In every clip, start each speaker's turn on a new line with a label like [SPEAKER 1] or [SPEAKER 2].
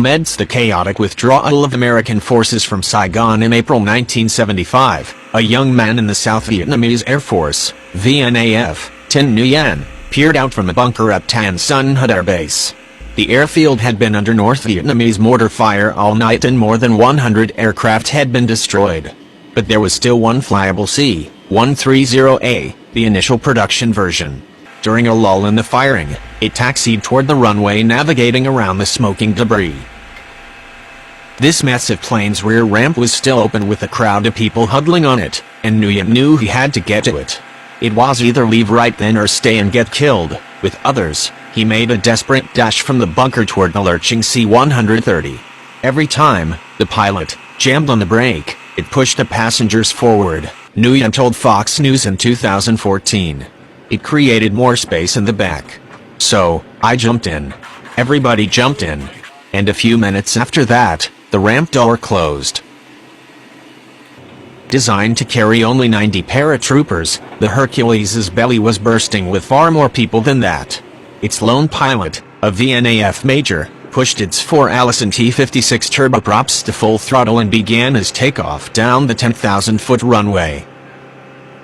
[SPEAKER 1] Amidst the chaotic withdrawal of American forces from Saigon in April 1975, a young man in the South Vietnamese Air Force, VNAF, Tin Nguyen, peered out from a bunker at Tan Son Nhut Air Base. The airfield had been under North Vietnamese mortar fire all night and more than 100 aircraft had been destroyed. But there was still one flyable C-130A, the initial production version. During a lull in the firing, it taxied toward the runway, navigating around the smoking debris. This massive plane's rear ramp was still open with a crowd of people huddling on it, and Nguyen knew he had to get to it. It was either leave right then or stay and get killed. With others, he made a desperate dash from the bunker toward the lurching C-130. Every time the pilot jammed on the brake, it pushed the passengers forward, Nguyen told Fox News in 2014. It created more space in the back. So, I jumped in. Everybody jumped in. And a few minutes after that, the ramp door closed. Designed to carry only 90 paratroopers, the Hercules' belly was bursting with far more people than that. Its lone pilot, a VNAF major, pushed its 4 Allison T-56 turboprops to full throttle and began his takeoff down the 10,000-foot runway.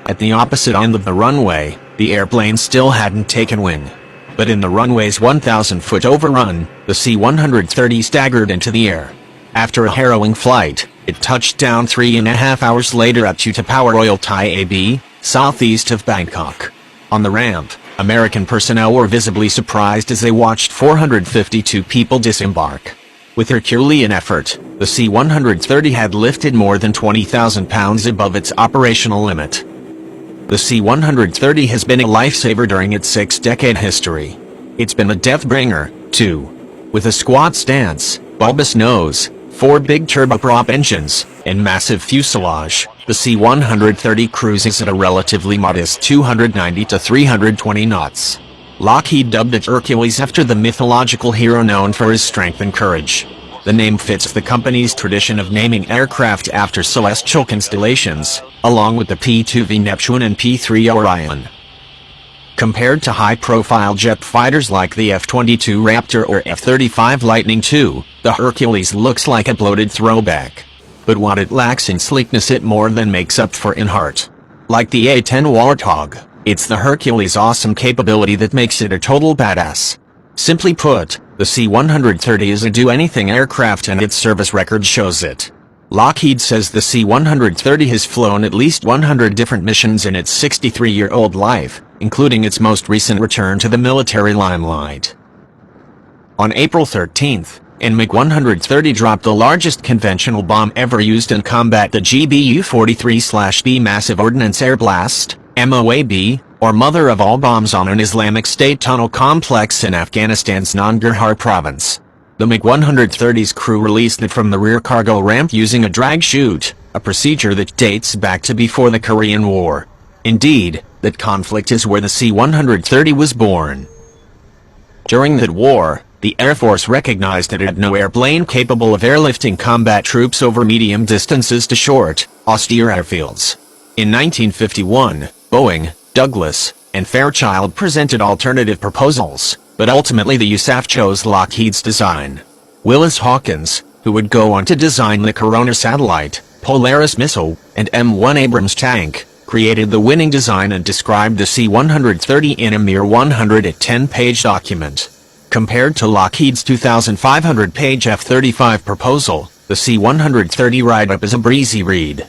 [SPEAKER 1] At the opposite end of the runway, the airplane still hadn't taken wing. But in the runway's 1,000-foot overrun, the C-130 staggered into the air. After a harrowing flight, it touched down 3.5 hours later at Utapao Thai AB, southeast of Bangkok. On the ramp, American personnel were visibly surprised as they watched 452 people disembark. With Herculean effort, the C-130 had lifted more than 20,000 pounds above its operational limit. The C-130 has been a lifesaver during its 6-decade history. It's been a death-bringer, too. With a squat stance, bulbous nose, 4 big turboprop engines, and massive fuselage, the C-130 cruises at a relatively modest 290 to 320 knots. Lockheed dubbed it Hercules after the mythological hero known for his strength and courage. The name fits the company's tradition of naming aircraft after celestial constellations, along with the P-2V Neptune and P-3 Orion. Compared to high-profile jet fighters like the F-22 Raptor or F-35 Lightning II, the Hercules looks like a bloated throwback. But what it lacks in sleekness it more than makes up for in heart. Like the A-10 Warthog, it's the Hercules' awesome capability that makes it a total badass. Simply put, the C-130 is a do-anything aircraft and its service record shows it. Lockheed says the C-130 has flown at least 100 different missions in its 63-year-old life, including its most recent return to the military limelight. On April 13th, MiG-130 dropped the largest conventional bomb ever used in combat, the GBU-43/B Massive Ordnance Air Blast, MOAB, or mother of all bombs, on an Islamic State tunnel complex in Afghanistan's Nangarhar province. The MiG-130's crew released it from the rear cargo ramp using a drag chute, a procedure that dates back to before the Korean War. Indeed, that conflict is where the C-130 was born. During that war, the Air Force recognized that it had no airplane capable of airlifting combat troops over medium distances to short, austere airfields. In 1951, Boeing, Douglas, and Fairchild presented alternative proposals, but ultimately the USAF chose Lockheed's design. Willis Hawkins, who would go on to design the Corona satellite, Polaris missile, and M1 Abrams tank, created the winning design and described the C-130 in a mere 110-page document. Compared to Lockheed's 2,500-page F-35 proposal, the C-130 write-up is a breezy read.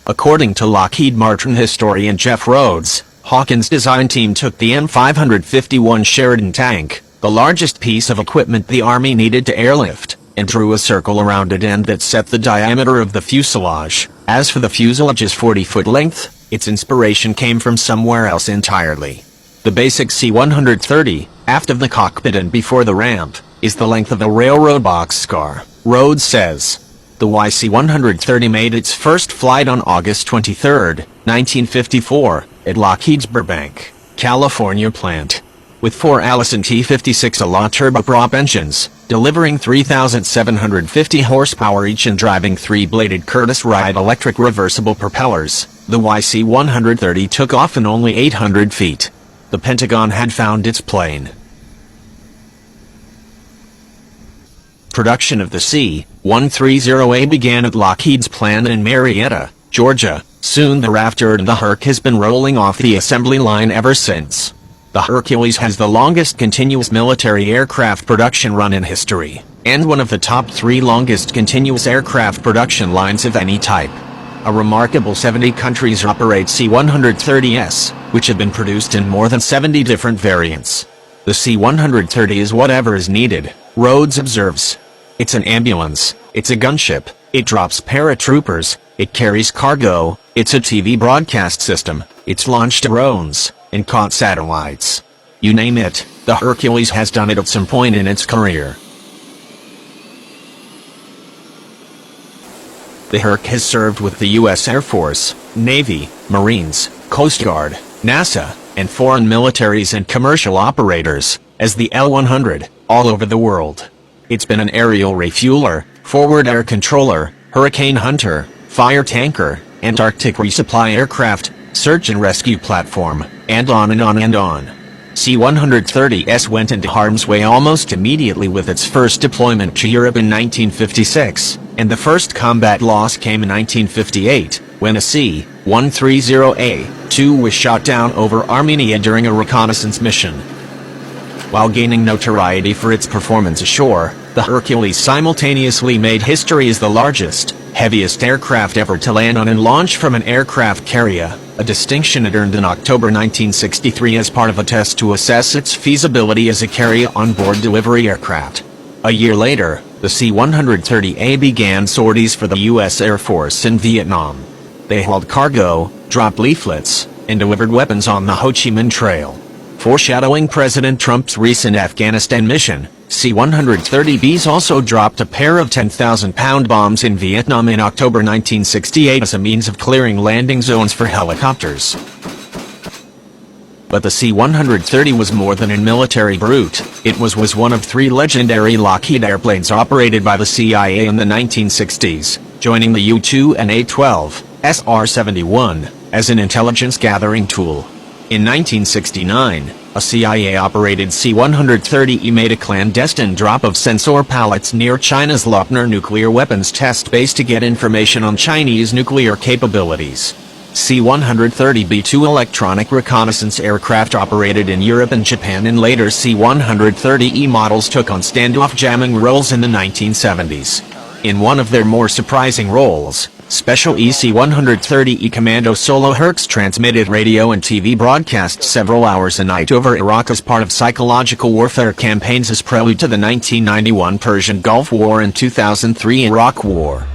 [SPEAKER 1] According to Lockheed Martin historian Jeff Rhodes, Hawkins' design team took the M551 Sheridan tank, the largest piece of equipment the Army needed to airlift, and drew a circle around it and that set the diameter of the fuselage. As for the fuselage's 40-foot length, its inspiration came from somewhere else entirely. The basic C-130, aft of the cockpit and before the ramp, is the length of a railroad boxcar, Rhodes says. The YC-130 made its first flight on August 23, 1954, at Lockheed's Burbank, California plant. With 4 Allison T-56 ALA turboprop engines, delivering 3,750 horsepower each and driving 3-bladed Curtiss-Wright electric reversible propellers, the YC-130 took off in only 800 feet. The Pentagon had found its plane. Production of the C-130A began at Lockheed's plant in Marietta, Georgia. Soon thereafter, the Herc has been rolling off the assembly line ever since. The Hercules has the longest continuous military aircraft production run in history, and one of the top 3 longest continuous aircraft production lines of any type. A remarkable 70 countries operate C-130s, which have been produced in more than 70 different variants. The C-130 is whatever is needed, Rhodes observes. It's an ambulance, it's a gunship, it drops paratroopers, it carries cargo, it's a TV broadcast system, it's launched drones, and caught satellites. You name it, the Hercules has done it at some point in its career. The Herc has served with the U.S. Air Force, Navy, Marines, Coast Guard, NASA, and foreign militaries and commercial operators, as the L-100, all over the world. It's been an aerial refueler, forward air controller, hurricane hunter, fire tanker, Antarctic resupply aircraft, search and rescue platform, and on and on and on. C-130S went into harm's way almost immediately with its first deployment to Europe in 1956, and the first combat loss came in 1958, when a C-130A-2 was shot down over Armenia during a reconnaissance mission. While gaining notoriety for its performance ashore, the Hercules simultaneously made history as the largest, heaviest aircraft ever to land on and launch from an aircraft carrier, a distinction it earned in October 1963 as part of a test to assess its feasibility as a carry-on-board delivery aircraft. A year later, the C-130A began sorties for the U.S. Air Force in Vietnam. They hauled cargo, dropped leaflets, and delivered weapons on the Ho Chi Minh Trail. Foreshadowing President Trump's recent Afghanistan mission, C-130Bs also dropped a pair of 10,000-pound bombs in Vietnam in October 1968 as a means of clearing landing zones for helicopters. But the C-130 was more than a military brute. It was one of 3 legendary Lockheed airplanes operated by the CIA in the 1960s, joining the U-2 and A-12, SR-71, as an intelligence gathering tool. In 1969, a CIA-operated C-130E made a clandestine drop of sensor pallets near China's Lopner nuclear weapons test base to get information on Chinese nuclear capabilities. C-130B-2 electronic reconnaissance aircraft operated in Europe and Japan, and later C-130E models took on standoff jamming roles in the 1970s. In one of their more surprising roles, Special C-130E Commando Solo Hercs transmitted radio and TV broadcasts several hours a night over Iraq as part of psychological warfare campaigns as prelude to the 1991 Persian Gulf War and 2003 Iraq War.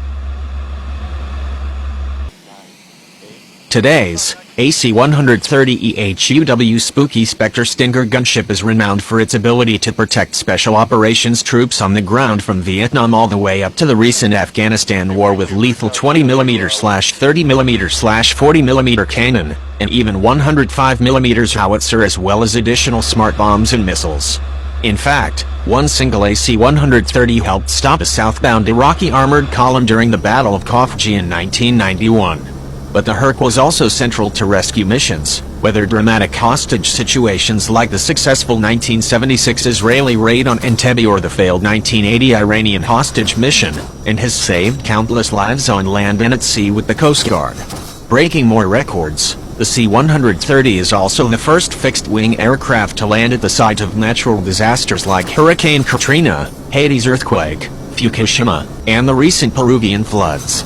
[SPEAKER 1] Today's AC-130E HUW Spectre Stinger gunship is renowned for its ability to protect special operations troops on the ground from Vietnam all the way up to the recent Afghanistan war with lethal 20mm/30mm/40mm cannon, and even 105mm howitzer, as well as additional smart bombs and missiles. In fact, one single AC-130 helped stop a southbound Iraqi armored column during the Battle of Khafji in 1991. But the Herc was also central to rescue missions, whether dramatic hostage situations like the successful 1976 Israeli raid on Entebbe or the failed 1980 Iranian hostage mission, and has saved countless lives on land and at sea with the Coast Guard. Breaking more records, the C-130 is also the first fixed-wing aircraft to land at the site of natural disasters like Hurricane Katrina, Haiti's earthquake, Fukushima, and the recent Peruvian floods.